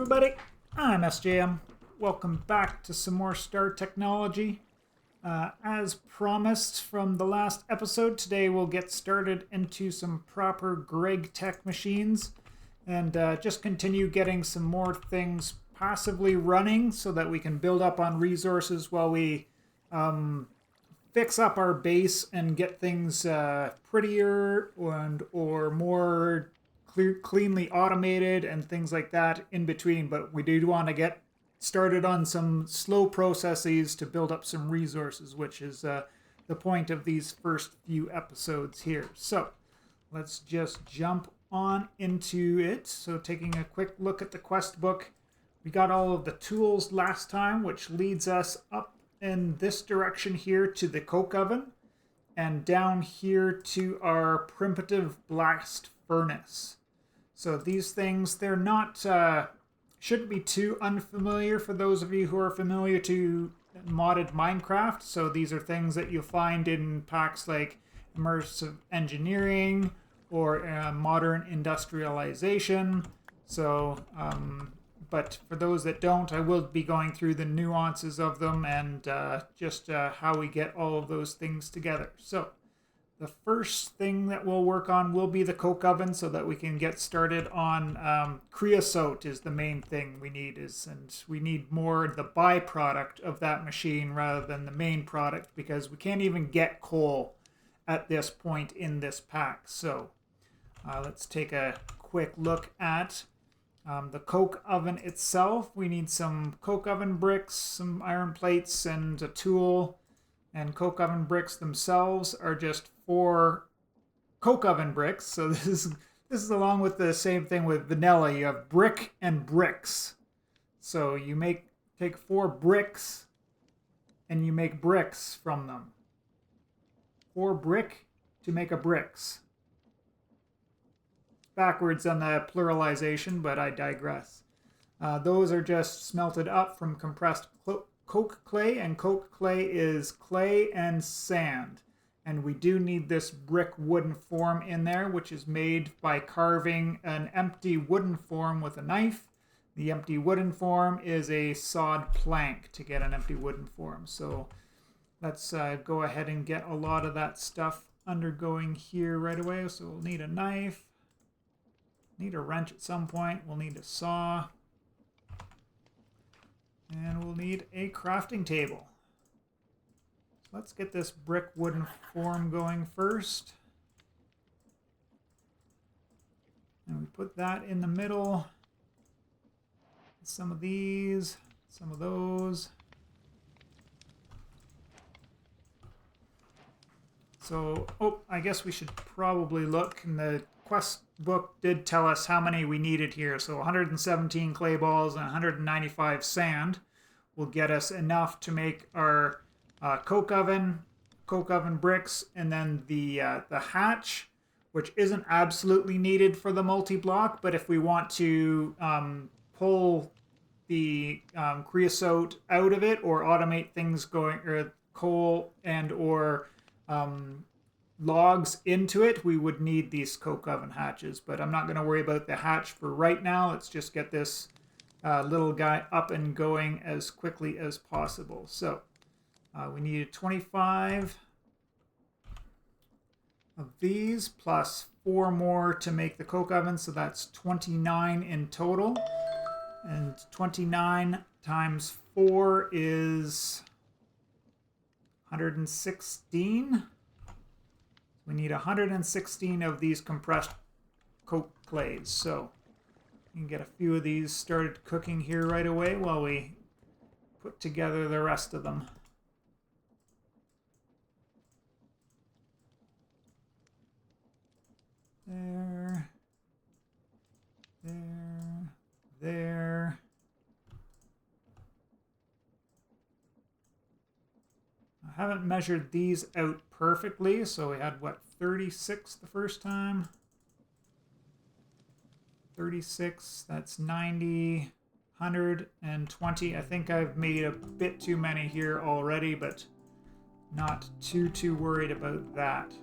everybody, I'm SJM. Welcome back to some more Star Technology. As promised from the last episode, today we'll get started into some proper GregTech machines and just continue getting some more things passively running so that we can build up on resources while we fix up our base and get things prettier or more cleanly automated and things like that in between. But we do want to get started on some slow processes to build up some resources, which is the point of these first few episodes here. So let's just jump on into it. So taking a quick look at the quest book, we got all of the tools last time, which leads us up in this direction here to the coke oven and down here to our primitive blast furnace. So these things, they're not, shouldn't be too unfamiliar for those of you who are familiar to modded Minecraft. So these are things that you'll find in packs like Immersive Engineering or Modern Industrialization. So, but for those that don't, I will be going through the nuances of them and just how we get all of those things together. So the first thing that we'll work on will be the coke oven so that we can get started on creosote is the main thing we need, and we need more the byproduct of that machine rather than the main product because we can't even get coal at this point in this pack. So let's take a quick look at the coke oven itself. We need some coke oven bricks, some iron plates, and a tool. And coke oven bricks themselves are just 4 coke oven bricks. So this is along with the same thing with vanilla. You have brick and bricks. So you take 4 bricks and you make bricks from them. 4 brick to make a bricks. Backwards on the pluralization, but I digress. Those are just smelted up from compressed coke clay, and coke clay is clay and sand. And we do need this brick wooden form in there, which is made by carving an empty wooden form with a knife. The empty wooden form is a sawed plank to get an empty wooden form. So let's go ahead and get a lot of that stuff undergoing here right away. So we'll need a knife, need a wrench at some point, we'll need a saw, and we'll need a crafting table. So let's get this brick wooden form going first. And we put that in the middle. Some of these, some of those. So, I guess we should probably look. And the quest book did tell us how many we needed here. So 117 clay balls and 195 sand will get us enough to make our coke oven bricks, and then the hatch, which isn't absolutely needed for the multi-block, but if we want to pull the creosote out of it or automate things going, or coal and or logs into it, we would need these coke oven hatches. But I'm not going to worry about the hatch for right now. Let's just get this little guy up and going as quickly as possible. So we needed 25 of these plus 4 more to make the coke oven, so that's 29 in total. And 29 times 4 is 116. We need 116 of these compressed coke clays. So you can get a few of these started cooking here right away while we put together the rest of them. There. There. There. I haven't measured these out perfectly, so we had, what, 36 the first time? 36, that's 90, 120. I think I've made a bit too many here already, but not too worried about that.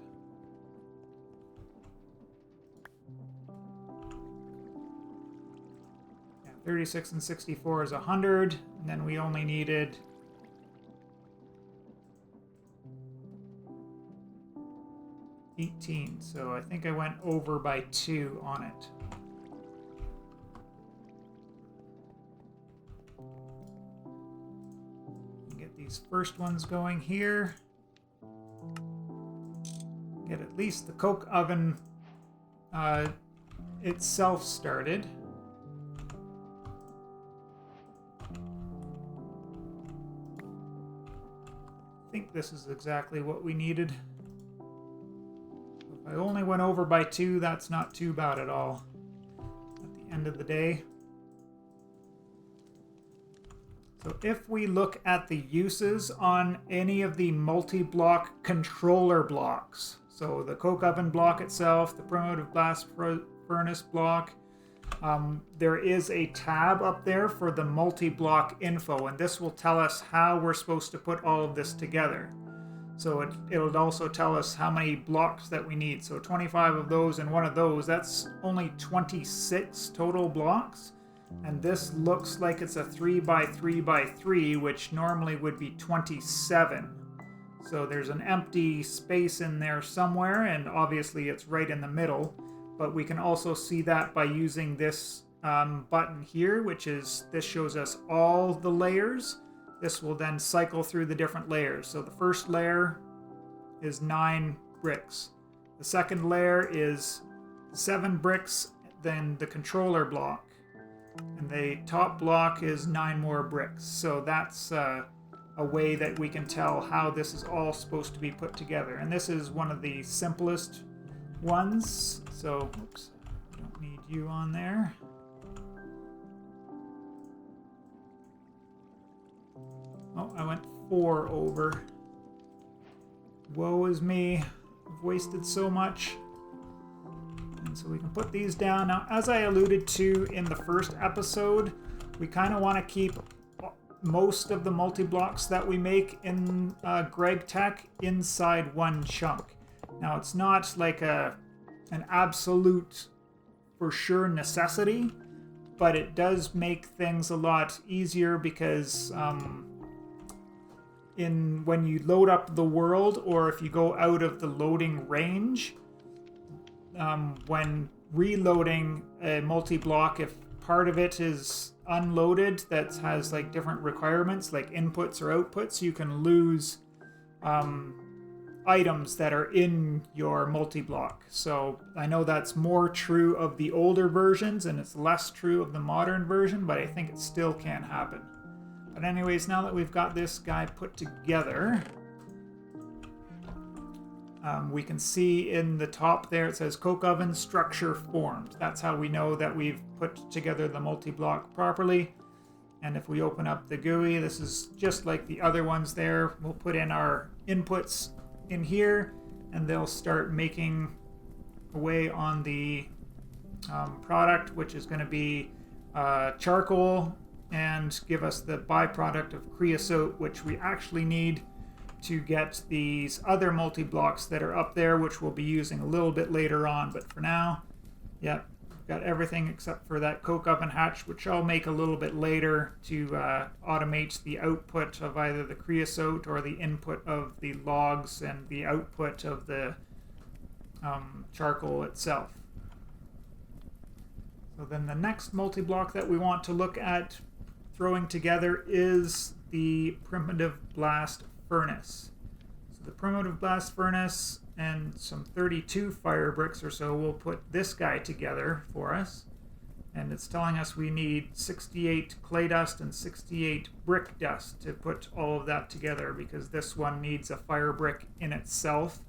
36 and 64 is 100, and then we only needed 18, so I think I went over by 2 on it. Get these first ones going here. Get at least the coke oven itself started. I think this is exactly what we needed. If I only went over by 2, that's not too bad at all at the end of the day. So if we look at the uses on any of the multi-block controller blocks, so the coke oven block itself, the primitive blast furnace block, there is a tab up there for the multi-block info, and this will tell us how we're supposed to put all of this together. So it'll also tell us how many blocks that we need. So 25 of those and one of those, that's only 26 total blocks. And this looks like it's a 3x3x3, which normally would be 27. So there's an empty space in there somewhere, and obviously it's right in the middle. But we can also see that by using this button here, this shows us all the layers. This will then cycle through the different layers. So the first layer is 9 bricks. The second layer is 7 bricks, then the controller block. And the top block is 9 more bricks. So that's a way that we can tell how this is all supposed to be put together. And this is one of the simplest ones. So, oops, don't need you on there. Oh, I went 4 over. Woe is me. I've wasted so much. And so we can put these down. Now, as I alluded to in the first episode, we kind of want to keep most of the multi-blocks that we make in GregTech inside one chunk. Now, it's not like an absolute for sure necessity, but it does make things a lot easier because when you load up the world, or if you go out of the loading range, when reloading a multi-block, if part of it is unloaded that has like different requirements like inputs or outputs, you can lose items that are in your multi-block. So I know that's more true of the older versions and it's less true of the modern version, but I think it still can happen. But anyways, now that we've got this guy put together, we can see in the top there it says coke oven structure formed. That's how we know that we've put together the multi-block properly. And if we open up the GUI, this is just like the other ones there. We'll put in our inputs in here and they'll start making away on the product, which is going to be charcoal, and give us the byproduct of creosote, which we actually need to get these other multi-blocks that are up there, which we'll be using a little bit later on. But for now, yeah, we've got everything except for that coke oven hatch, which I'll make a little bit later to automate the output of either the creosote or the input of the logs and the output of the charcoal itself. So then the next multi-block that we want to look at throwing together is the primitive blast furnace. So the primitive blast furnace and some 32 fire bricks or so will put this guy together for us. And it's telling us we need 68 clay dust and 68 brick dust to put all of that together, because this one needs a fire brick in itself,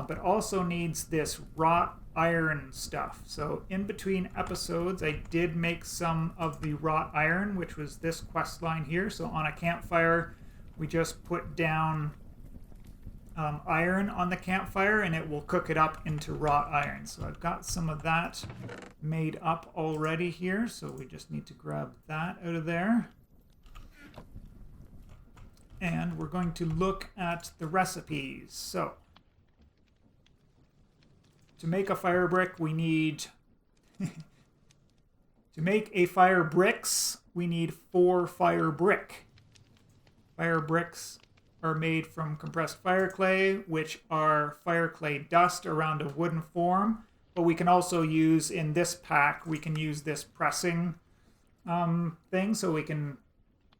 but also needs this wrought iron stuff. So in between episodes, I did make some of the wrought iron, which was this quest line here. So on a campfire, we just put down iron on the campfire and it will cook it up into wrought iron. So I've got some of that made up already here. So we just need to grab that out of there. And we're going to look at the recipes. So to make a fire brick, we need to To make a fire bricks, we need 4 fire brick. Fire bricks are made from compressed fire clay, which are fire clay dust around a wooden form. But we can also use, in this pack, we can use this pressing thing. So we can,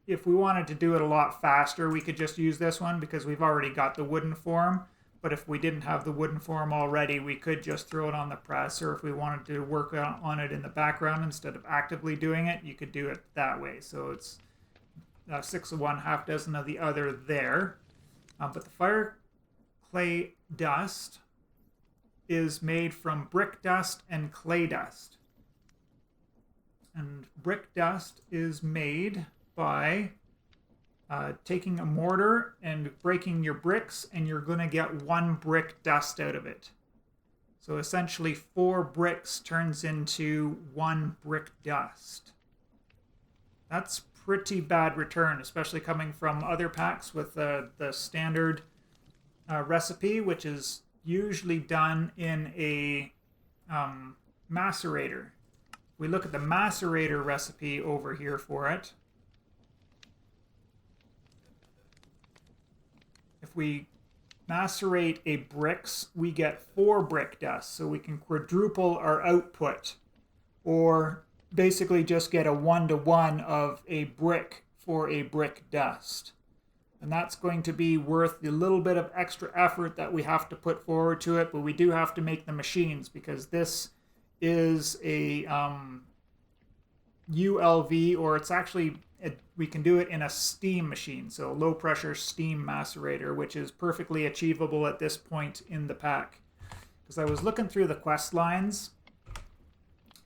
if we wanted to do it a lot faster, we could just use this one because we've already got the wooden form. But if we didn't have the wooden form already, we could just throw it on the press, or if we wanted to work on it in the background instead of actively doing it, you could do it that way. So it's 6 of one, half dozen of the other there. But the fire clay dust is made from brick dust and clay dust. And brick dust is made by taking a mortar and breaking your bricks, and you're going to get 1 brick dust out of it. So essentially 4 bricks turns into 1 brick dust. That's pretty bad return, especially coming from other packs with the standard recipe, which is usually done in a macerator. We look at the macerator recipe over here for it. If we macerate a bricks, we get 4 brick dust, so we can quadruple our output, or basically just get a 1-to-1 of a brick for a brick dust. And that's going to be worth the little bit of extra effort that we have to put forward to it, but we do have to make the machines because this is a ULV, or it's actually, we can do it in a steam machine, so low pressure steam macerator, which is perfectly achievable at this point in the pack. Because I was looking through the quest lines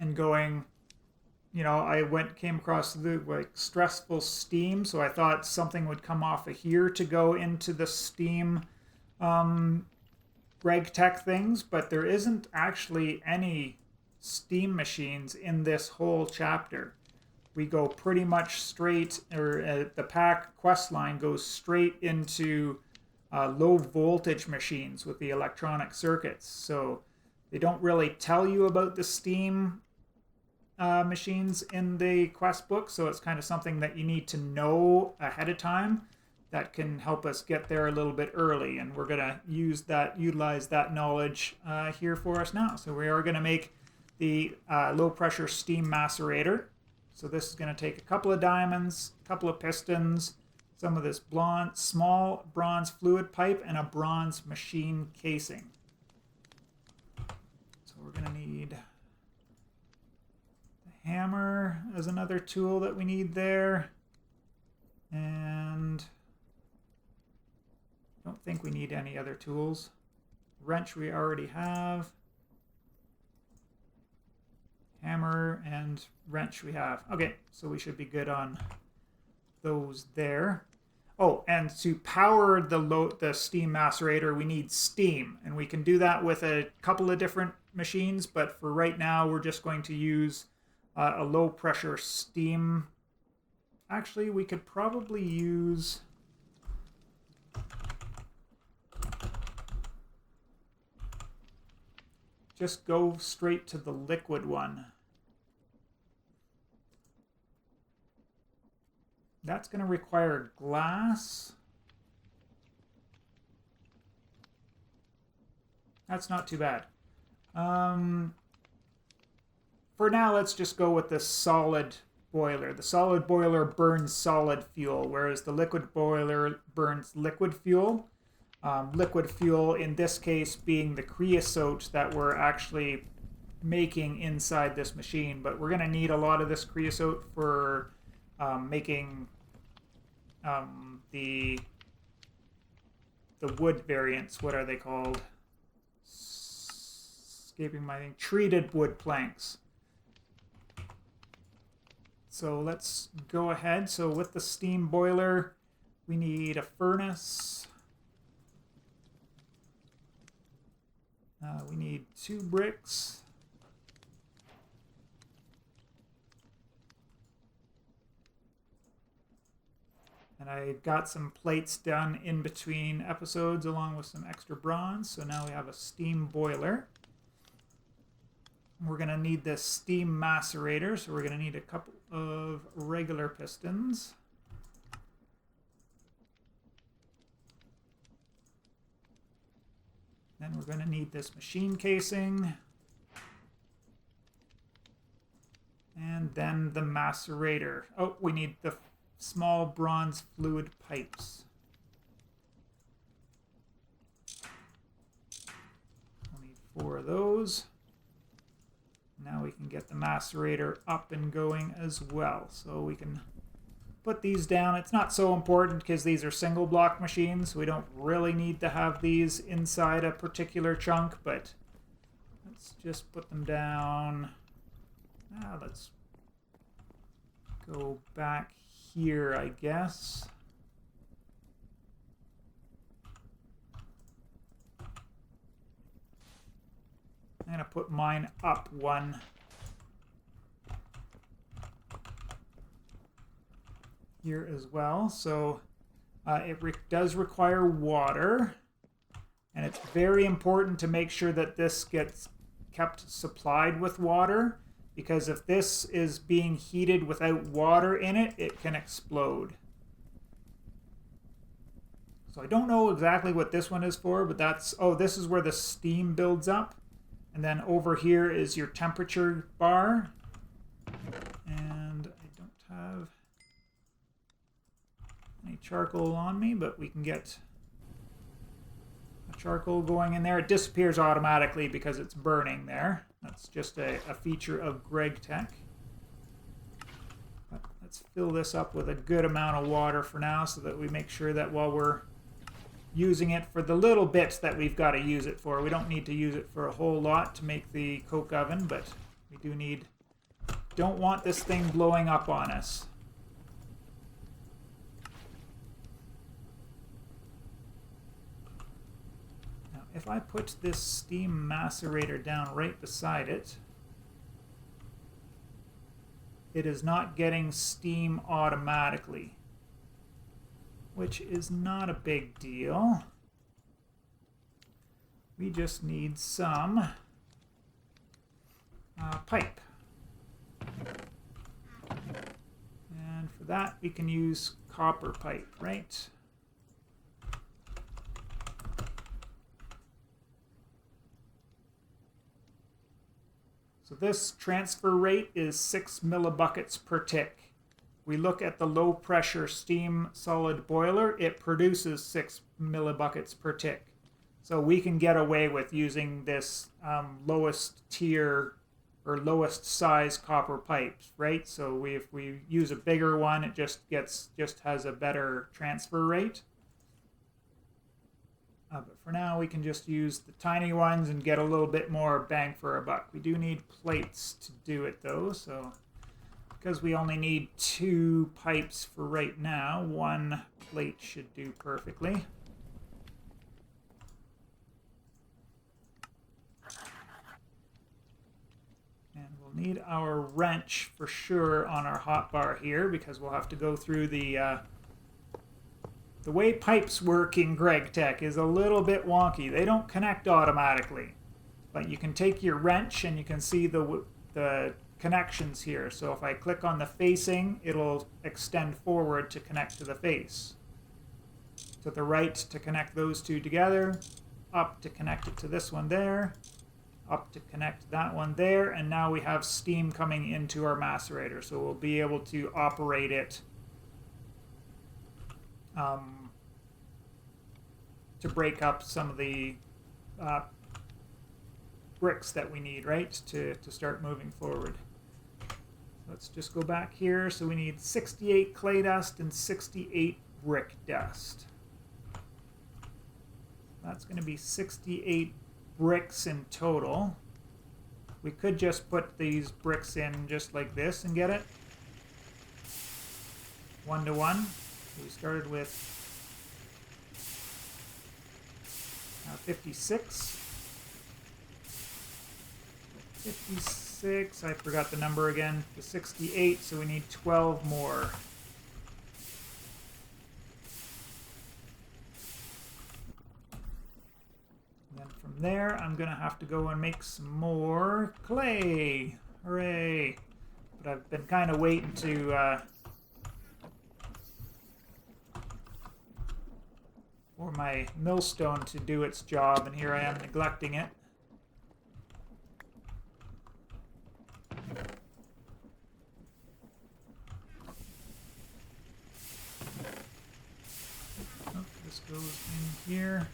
and going, you know, I came across the stressful steam, so I thought something would come off of here to go into the steam GregTech things, but there isn't actually any steam machines in this whole chapter. We go pretty much straight, or the pack quest line goes straight into low voltage machines with the electronic circuits. So they don't really tell you about the steam machines in the quest book, so it's kind of something that you need to know ahead of time that can help us get there a little bit early, and we're going to utilize that knowledge here for us now. So we are going to make the low pressure steam macerator. So this is going to take a couple of diamonds, a couple of pistons, some of this small bronze fluid pipe, and a bronze machine casing. So we're going to need hammer as another tool that we need there, and I don't think we need any other tools. Wrench we already have. Hammer and wrench we have. Okay, so we should be good on those there. Oh, and to power the steam macerator, we need steam, and we can do that with a couple of different machines, but for right now we're just going to use a low pressure steam. Actually, we could probably use just go straight to the liquid one. That's going to require glass. That's not too bad. For now, let's just go with the solid boiler. The solid boiler burns solid fuel, whereas the liquid boiler burns liquid fuel. Liquid fuel, in this case, being the creosote that we're actually making inside this machine. But we're going to need a lot of this creosote for making the wood variants. What are they called? Escaping my name. Treated wood planks. So let's go ahead. So with the steam boiler, we need a furnace. We need 2 bricks. And I got some plates done in between episodes along with some extra bronze. So now we have a steam boiler. We're going to need this steam macerator, so we're going to need a couple of regular pistons. Then we're going to need this machine casing. And then the macerator. Oh, we need the small bronze fluid pipes. We'll need 4 of those. Now we can get the macerator up and going as well. So we can put these down. It's not so important because these are single block machines. So we don't really need to have these inside a particular chunk, but let's just put them down. Let's go back here, I guess. I'm going to put mine up 1. Here as well. So it does require water. And it's very important to make sure that this gets kept supplied with water. Because if this is being heated without water in it, it can explode. So I don't know exactly what this one is for, but that's... Oh, this is where the steam builds up. And then over here is your temperature bar. And I don't have any charcoal on me, but we can get a charcoal going in there. It disappears automatically because it's burning there. That's just a feature of GregTech. But let's fill this up with a good amount of water for now so that we make sure that while we're using it for the little bits that we've got to use it for. We don't need to use it for a whole lot to make the coke oven, but we do need... Don't want this thing blowing up on us. Now, if I put this steam macerator down right beside it, it is not getting steam automatically, which is not a big deal. We just need some pipe. And for that, we can use copper pipe, right? So this transfer rate is 6 millibuckets per tick. We look at the low pressure steam solid boiler, it produces 6 millibuckets per tick. So we can get away with using this lowest tier or lowest size copper pipes, right? So if we use a bigger one, it just has a better transfer rate. But for now, we can just use the tiny ones and get a little bit more bang for our buck. We do need plates to do it though, so because we only need 2 pipes for right now, 1 plate should do perfectly. And we'll need our wrench for sure on our hotbar here because we'll have to go through the way pipes work in GregTech is a little bit wonky. They don't connect automatically, but you can take your wrench and you can see the connections here. So if I click on the facing, it'll extend forward to connect to the face. To the right to connect those two together, up to connect it to this one there, up to connect that one there, and now we have steam coming into our macerator, so we'll be able to operate it to break up some of the bricks that we need, right, to start moving forward. Let's just go back here. So we need 68 clay dust and 68 brick dust. That's going to be 68 bricks in total. We could just put these bricks in just like this and get it 1 to 1. We started with 56. 56, I forgot the number again, the 68, so we need 12 more. And then from there, I'm going to have to go and make some more clay. Hooray! But I've been kind of waiting to for my millstone to do its job, and here I am neglecting it. Oh, this goes in here.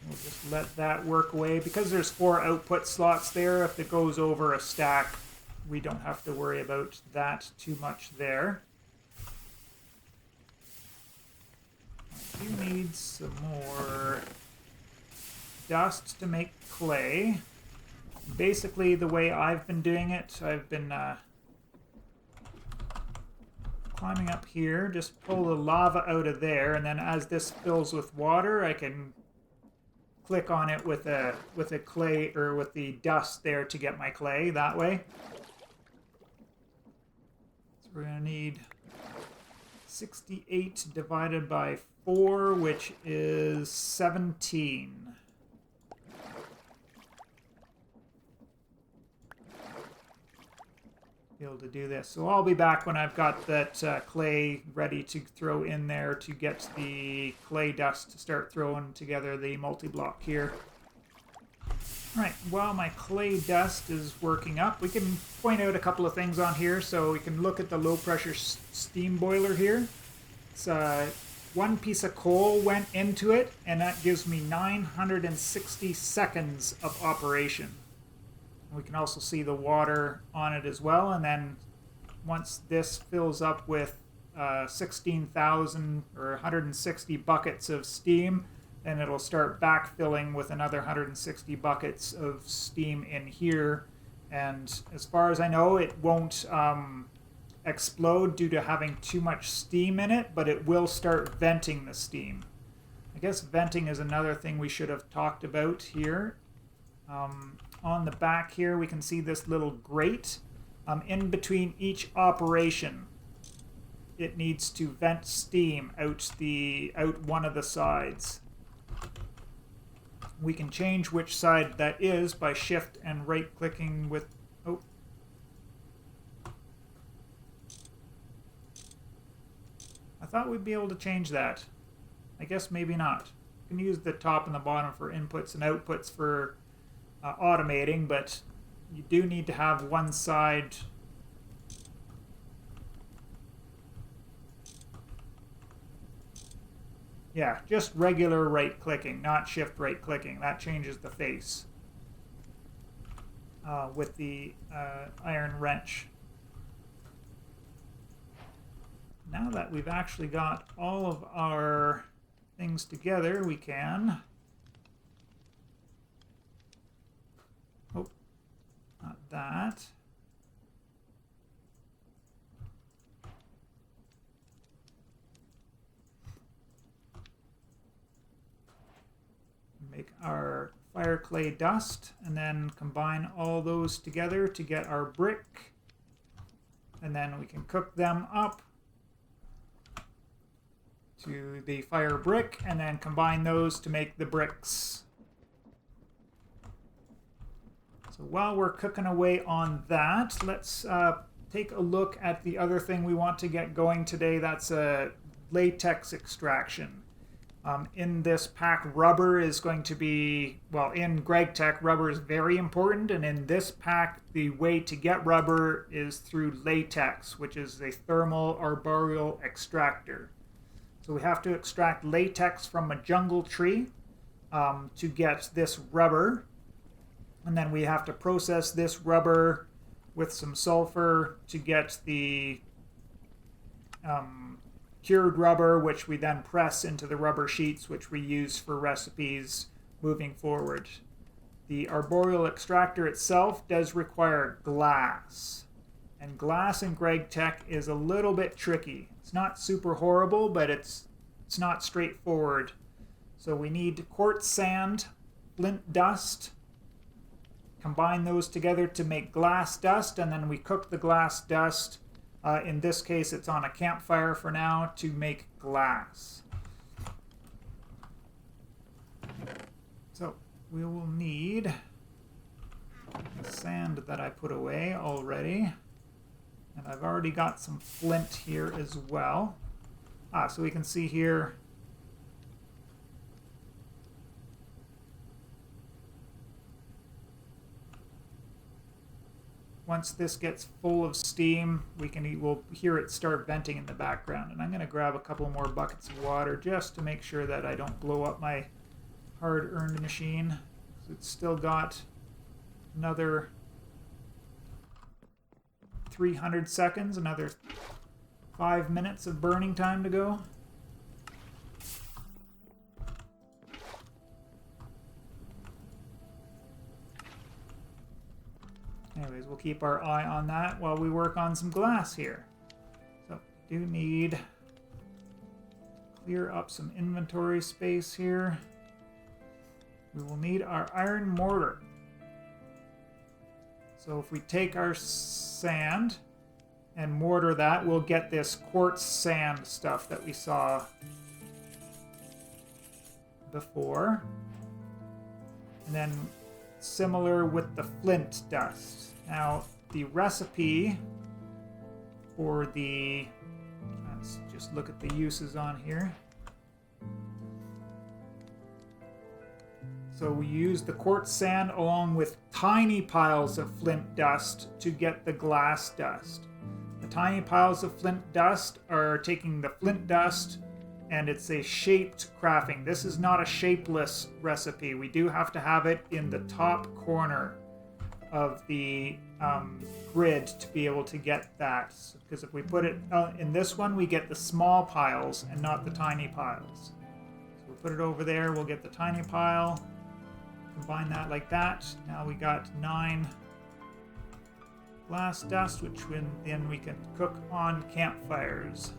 We'll just let that work away. Because there's 4 output slots there, if it goes over a stack, we don't have to worry about that too much there. I do need some more dust to make clay. Basically, the way I've been doing it, I've been climbing up here, just pull the lava out of there, and then as this fills with water, I can click on it with a clay, or with the dust there to get my clay that way. So we're gonna need 68 divided by 4, which is 17. Be able to do this. So I'll be back when I've got that clay ready to throw in there to get the clay dust to start throwing together the multi-block here. Alright, while my clay dust is working up, we can point out a couple of things on here. So we can look at the low pressure steam boiler here. It's one piece of coal went into it, and that gives me 960 seconds of operation. We can also see the water on it as well, and then once this fills up with 16,000 or 160 buckets of steam, then it'll start backfilling with another 160 buckets of steam in here. And as far as I know, it won't explode due to having too much steam in it, but it will start venting the steam. I guess venting is another thing we should have talked about here. On the back here, we can see this little grate. In between each operation, it needs to vent steam out one of the sides. We can change which side that is by shift and right clicking with... Oh. I thought we'd be able to change that. I guess maybe not. You can use the top and the bottom for inputs and outputs for automating, but you do need to have one side just regular right clicking, not shift right clicking. That changes the face with the iron wrench. Now that we've actually got all of our things together, we can not that. Make our fire clay dust, and then combine all those together to get our brick. And then we can cook them up to the fire brick, and then combine those to make the bricks. So while we're cooking away on that, let's take a look at the other thing we want to get going today. That's a latex extraction. In this pack, rubber is going to be, well, in GregTech, rubber is very important. And in this pack, the way to get rubber is through latex, which is a thermal arboreal extractor. So we have to extract latex from a jungle tree to get this rubber. And then we have to process this rubber with some sulfur to get the cured rubber, which we then press into the rubber sheets, which we use for recipes moving forward. The arboreal extractor itself does require glass. And glass in GregTech is a little bit tricky. It's not super horrible, but it's not straightforward. So we need quartz sand, flint dust, combine those together to make glass dust, and then we cook the glass dust. In this case, it's on a campfire for now to make glass. So we will need the sand that I put away already. And I've already got some flint here as well. So we can see here once this gets full of steam, we'll hear it start venting in the background. And I'm going to grab a couple more buckets of water just to make sure that I don't blow up my hard-earned machine. It's still got another 300 seconds, another 5 minutes of burning time to go. Anyways, we'll keep our eye on that while we work on some glass here. So, do need clear up some inventory space here. We will need our iron mortar. So if we take our sand and mortar that, we'll get this quartz sand stuff that we saw before. And then similar with the flint dust. Now, the recipe for let's just look at the uses on here. So we use the quartz sand along with tiny piles of flint dust to get the glass dust. The tiny piles of flint dust are taking the flint dust, and it's a shaped crafting. This is not a shapeless recipe. We do have to have it in the top corner of the grid to be able to get that. Because if we put it in this one, we get the small piles and not the tiny piles. So we'll put it over there, we'll get the tiny pile, combine that like that. Now we got 9 glass dust, which then we can cook on campfires.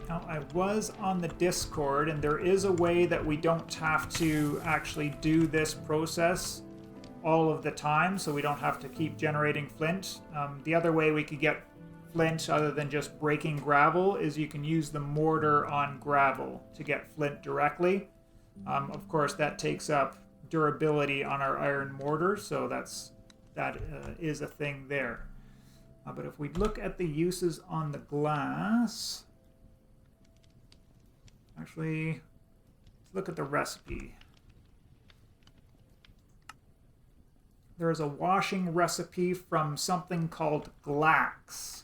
Now, I was on the Discord, and there is a way that we don't have to actually do this process all of the time, so we don't have to keep generating flint. The other way we could get flint, other than just breaking gravel, is you can use the mortar on gravel to get flint directly. Of course, that takes up durability on our iron mortar, so that is a thing there. But if we look at the uses on the glass... Actually, let's look at the recipe. There is a washing recipe from something called Glax.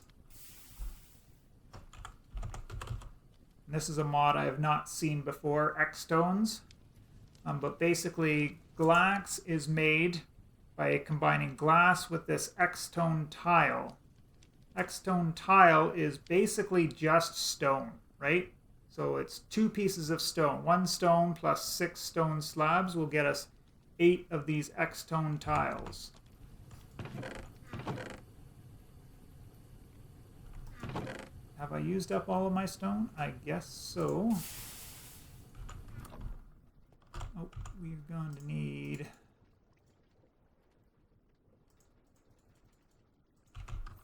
And this is a mod I have not seen before, X-Tones. But basically, Glax is made by combining glass with this X-Tone tile. X-Tone tile is basically just stone, right? So it's 2 pieces of stone. 1 stone plus 6 stone slabs will get us 8 of these X-Tone tiles. Have I used up all of my stone? I guess so. Oh, we're going to need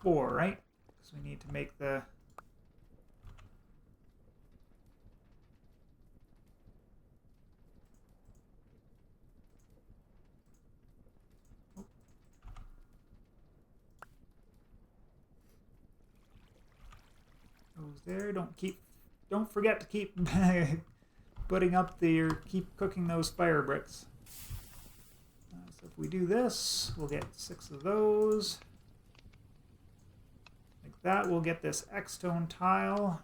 4, right? Because we need to make the... there. Don't forget to keep putting up keep cooking those fire bricks. So if we do this, we'll get 6 of those. Like that, we'll get this X-Tone tile.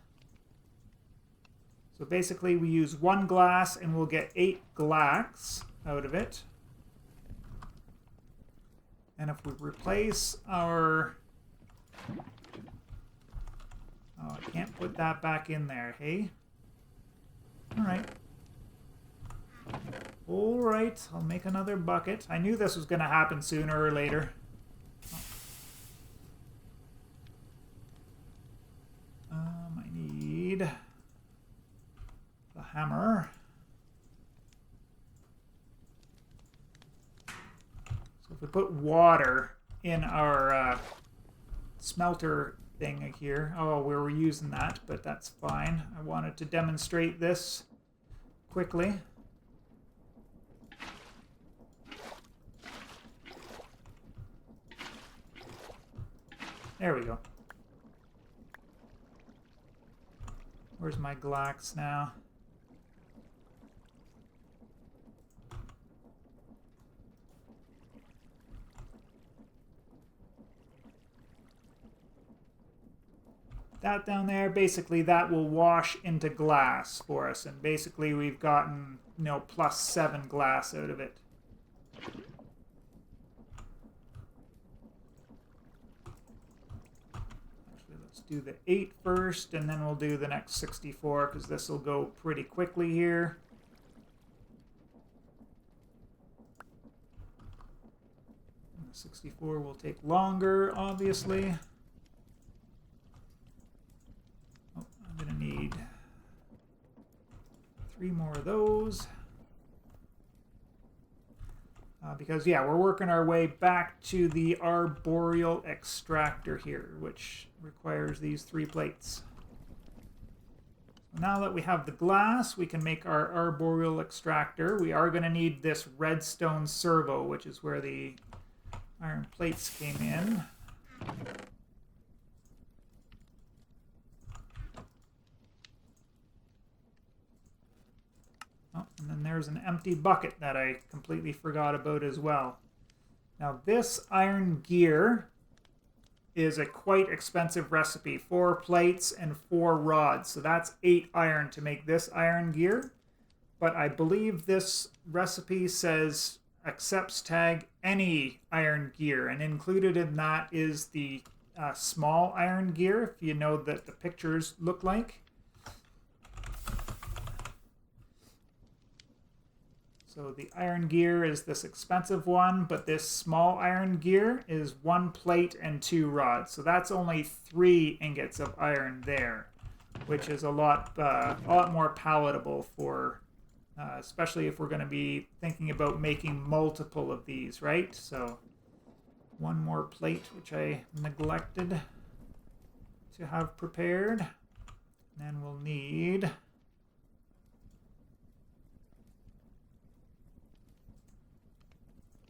So basically we use 1 glass and we'll get 8 glax out of it. And if we replace our... Oh, I can't put that back in there, hey? Alright. Alright, I'll make another bucket. I knew this was going to happen sooner or later. I need the hammer. So if we put water in our smelter thing here. Oh, we were using that, but that's fine. I wanted to demonstrate this quickly. There we go. Where's my glax now? That down there, basically that will wash into glass for us, and basically we've gotten, you know, +7 glass out of it. Do the 8 first, and then we'll do the next 64, because this will go pretty quickly here. And the 64 will take longer, obviously. Oh, I'm going to need 3 more of those. Because, yeah, we're working our way back to the arboreal extractor here, which requires these 3 plates. Now that we have the glass, we can make our arboreal extractor. We are going to need this redstone servo, which is where the iron plates came in. Oh, and then there's an empty bucket that I completely forgot about as well. Now this iron gear is a quite expensive recipe. 4 plates and 4 rods. So that's 8 iron to make this iron gear. But I believe this recipe says accepts tag any iron gear. And included in that is the small iron gear, if you know that the pictures look like. So the iron gear is this expensive one, but this small iron gear is 1 plate and 2 rods. So that's only 3 ingots of iron there, which is a lot more palatable for, especially if we're going to be thinking about making multiple of these, right? So 1 more plate, which I neglected to have prepared. And then we'll need...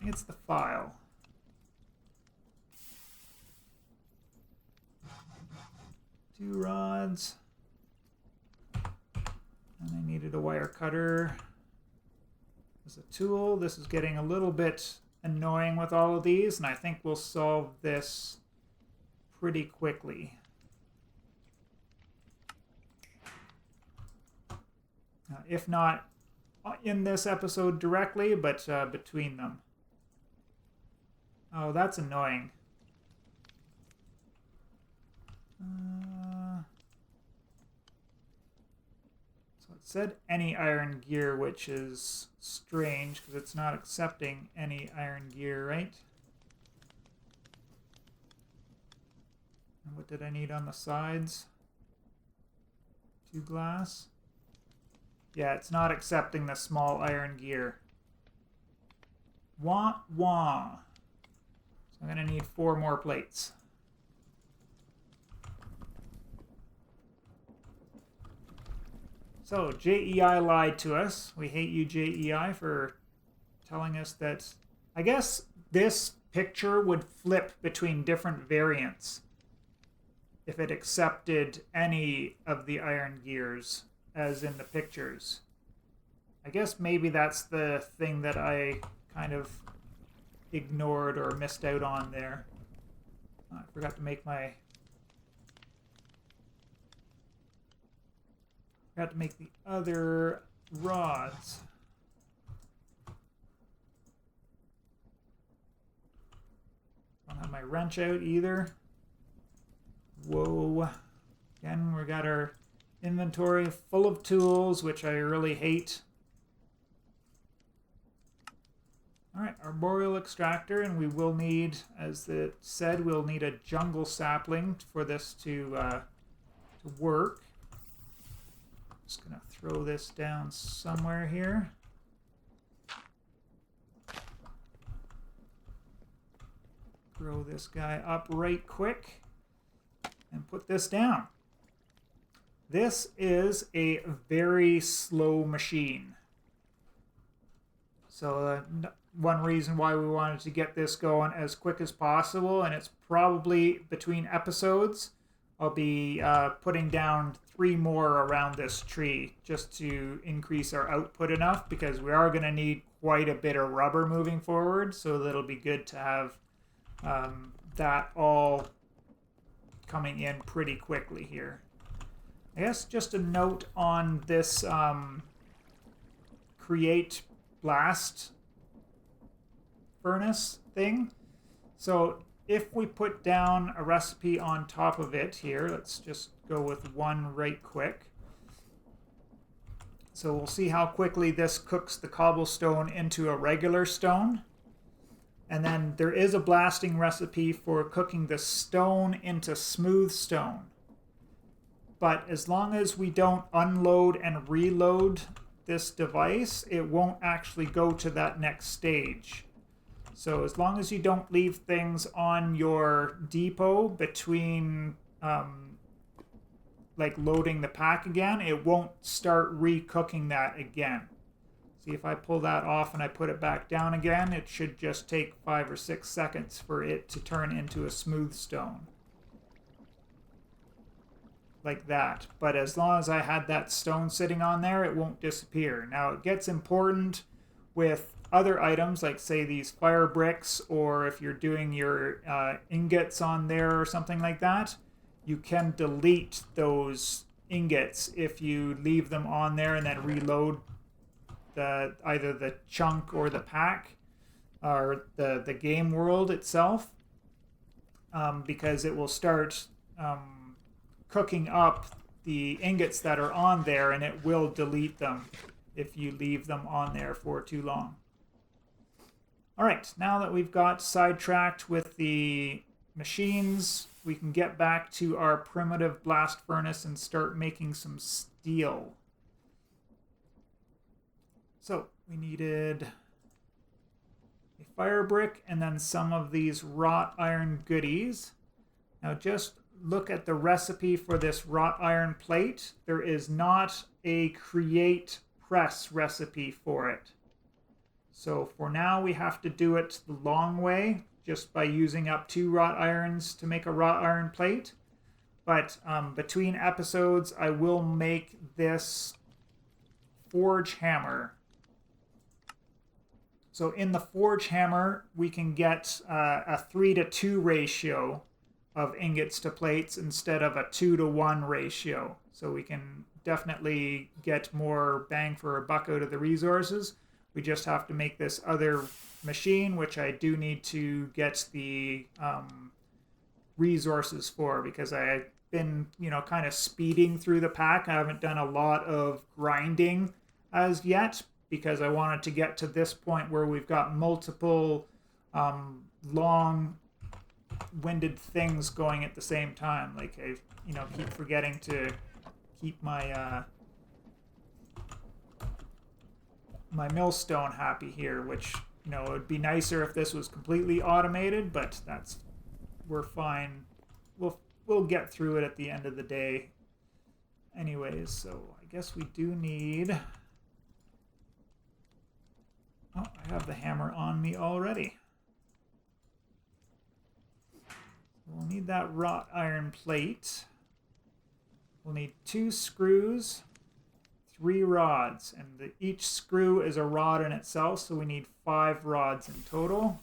it's the file. 2 rods. And I needed a wire cutter. As a tool, this is getting a little bit annoying with all of these, and I think we'll solve this pretty quickly. If not in this episode directly, but between them. Oh, that's annoying. So it said any iron gear, which is strange because it's not accepting any iron gear, right? And what did I need on the sides? 2 glass. Yeah, it's not accepting the small iron gear. Wah, wah. I'm going to need 4 more plates. So, JEI lied to us. We hate you, JEI, for telling us that... I guess this picture would flip between different variants if it accepted any of the iron gears, as in the pictures. I guess maybe that's the thing that I kind of ignored or missed out on there. I forgot to make my... forgot to make the other rods. Don't have my wrench out either. Whoa. Again, we got our inventory full of tools, which I really hate. Alright, arboreal extractor, and we will need, as it said, we'll need a jungle sapling for this to work. Just going to throw this down somewhere here. Grow this guy up right quick. and put this down. This is a very slow machine. So one reason why we wanted to get this going as quick as possible, and it's probably between episodes, I'll be putting down 3 more around this tree just to increase our output enough, because we are going to need quite a bit of rubber moving forward, so that'll be good to have that all coming in pretty quickly here. I guess just a note on this create blast furnace thing. So if we put down a recipe on top of it here, let's just go with one right quick. So we'll see how quickly this cooks the cobblestone into a regular stone. And then there is a blasting recipe for cooking the stone into smooth stone. But as long as we don't unload and reload this device, it won't actually go to that next stage. So as long as you don't leave things on your depot between like loading the pack again, it won't start re-cooking that again. See, if I pull that off and I put it back down again, it should just take 5 or 6 seconds for it to turn into a smooth stone. Like that. But as long as I had that stone sitting on there, it won't disappear. Now it gets important with other items, like say these fire bricks, or if you're doing your ingots on there or something like that, you can delete those ingots if you leave them on there and then reload either the chunk or the pack or the game world itself, because it will start cooking up the ingots that are on there, and it will delete them if you leave them on there for too long. All right, now that we've got sidetracked with the machines, we can get back to our primitive blast furnace and start making some steel. So we needed a fire brick and then some of these wrought iron goodies. Now just look at the recipe for this wrought iron plate. There is not a create press recipe for it. So for now we have to do it the long way, just by using up 2 wrought irons to make a wrought iron plate. But between episodes I will make this forge hammer. So in the forge hammer we can get a 3-to-2 ratio of ingots to plates instead of a 2-to-1 ratio. So we can definitely get more bang for a buck out of the resources. We just have to make this other machine, which I do need to get the resources for, because I've been, kind of speeding through the pack. I haven't done a lot of grinding as yet, because I wanted to get to this point where we've got multiple long-winded things going at the same time. Like I, keep forgetting to keep my my millstone happy here, which, it would be nicer if this was completely automated, but we're fine. We'll get through it at the end of the day anyways. So I guess we do need... Oh, I have the hammer on me already. We'll need that wrought iron plate. We'll need 2 screws, 3 rods, and each screw is a rod in itself, so we need 5 rods in total.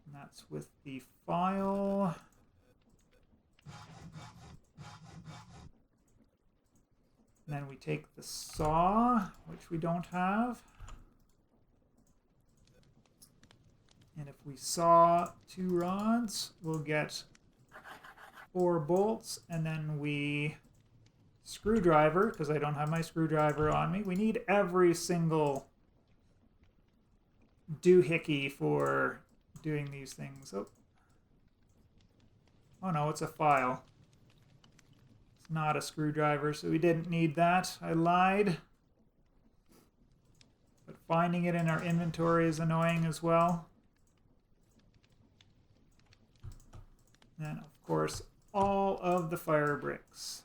And that's with the file. And then we take the saw, which we don't have. And if we saw 2 rods, we'll get 4 bolts, and then we screwdriver, because I don't have my screwdriver on me. We need every single doohickey for doing these things. Oh no, it's a file. It's not a screwdriver, so we didn't need that. I lied. But finding it in our inventory is annoying as well. of the fire bricks.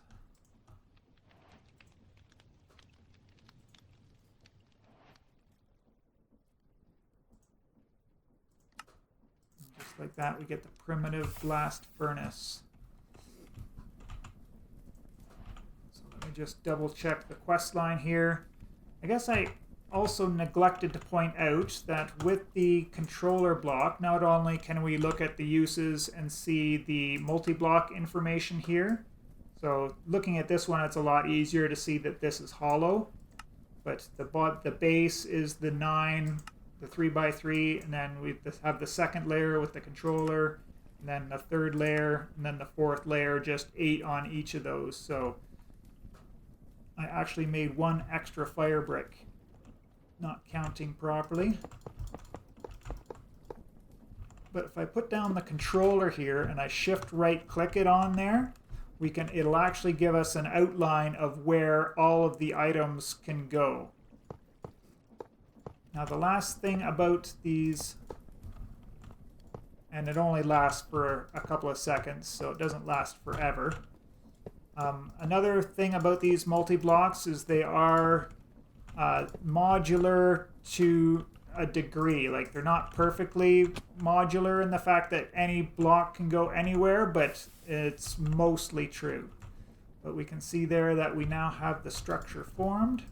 Just like that, we get the primitive blast furnace. So let me just double check the quest line here. I guess I also neglected to point out that with the controller block, not only can we look at the uses and see the multi-block information here. So looking at this one, it's a lot easier to see that this is hollow. But the base is the 9, the 3x3, and then we have the second layer with the controller, and then the third layer, and then the fourth layer, just 8 on each of those. So I actually made 1 extra fire brick, not counting properly. But if I put down the controller here and I shift right click it on there, it'll actually give us an outline of where all of the items can go. Now the last thing about these, and it only lasts for a couple of seconds, so it doesn't last forever. Another thing about these multi-blocks is they are modular to a degree. Like, they're not perfectly modular in the fact that any block can go anywhere, but it's mostly true. But we can see there that we now have the structure formed,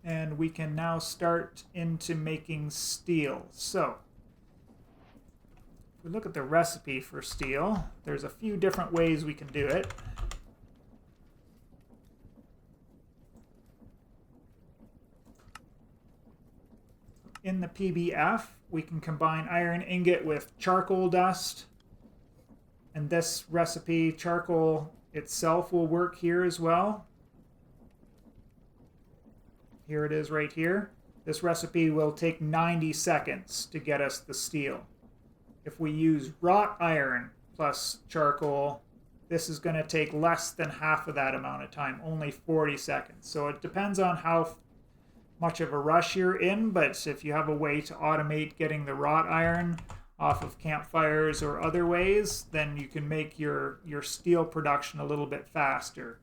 and we can now start into making steel. So if we look at the recipe for steel, there's a few different ways we can do it. In the PBF, we can combine iron ingot with charcoal dust. And this recipe, charcoal itself, will work here as well. Here it is right here. This recipe will take 90 seconds to get us the steel. If we use wrought iron plus charcoal, this is going to take less than half of that amount of time, only 40 seconds. So it depends on how much of a rush you're in, but if you have a way to automate getting the wrought iron off of campfires or other ways, then you can make your steel production a little bit faster.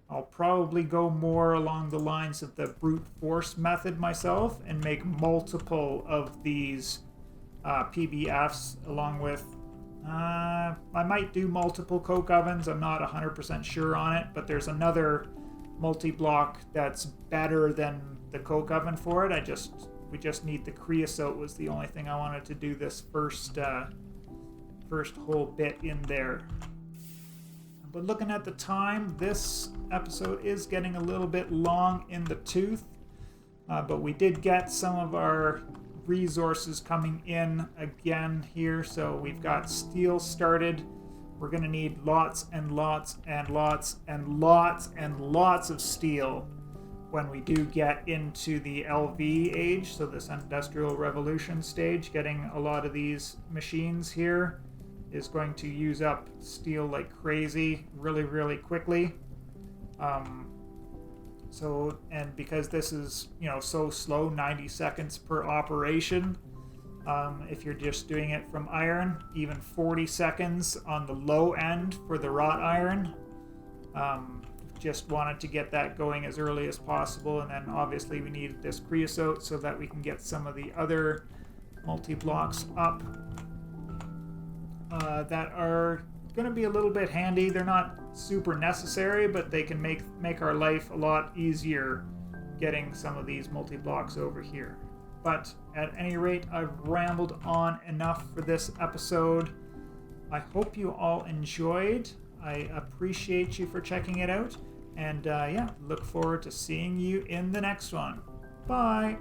I'll probably go more along the lines of the brute force method myself and make multiple of these PBFs along with, I might do multiple coke ovens. I'm not 100% sure on it, but there's another multi-block that's better than the coke oven for it. We just need the creosote was the only thing I wanted to do this first whole bit in there. But looking at the time, this episode is getting a little bit long in the tooth, but we did get some of our resources coming in again here. So we've got steel started. We're going to need lots and lots and lots and lots and lots of steel when we do get into the LV age, so this Industrial Revolution stage. Getting a lot of these machines here is going to use up steel like crazy really, really quickly. And because this is, so slow, 90 seconds per operation, if you're just doing it from iron, even 40 seconds on the low end for the wrought iron. Just wanted to get that going as early as possible, and then obviously we need this creosote so that we can get some of the other multi-blocks up that are going to be a little bit handy. They're not super necessary, but they can make our life a lot easier getting some of these multi-blocks over here. But at any rate, I've rambled on enough for this episode. I hope you all enjoyed. I appreciate you for checking it out. And look forward to seeing you in the next one. Bye!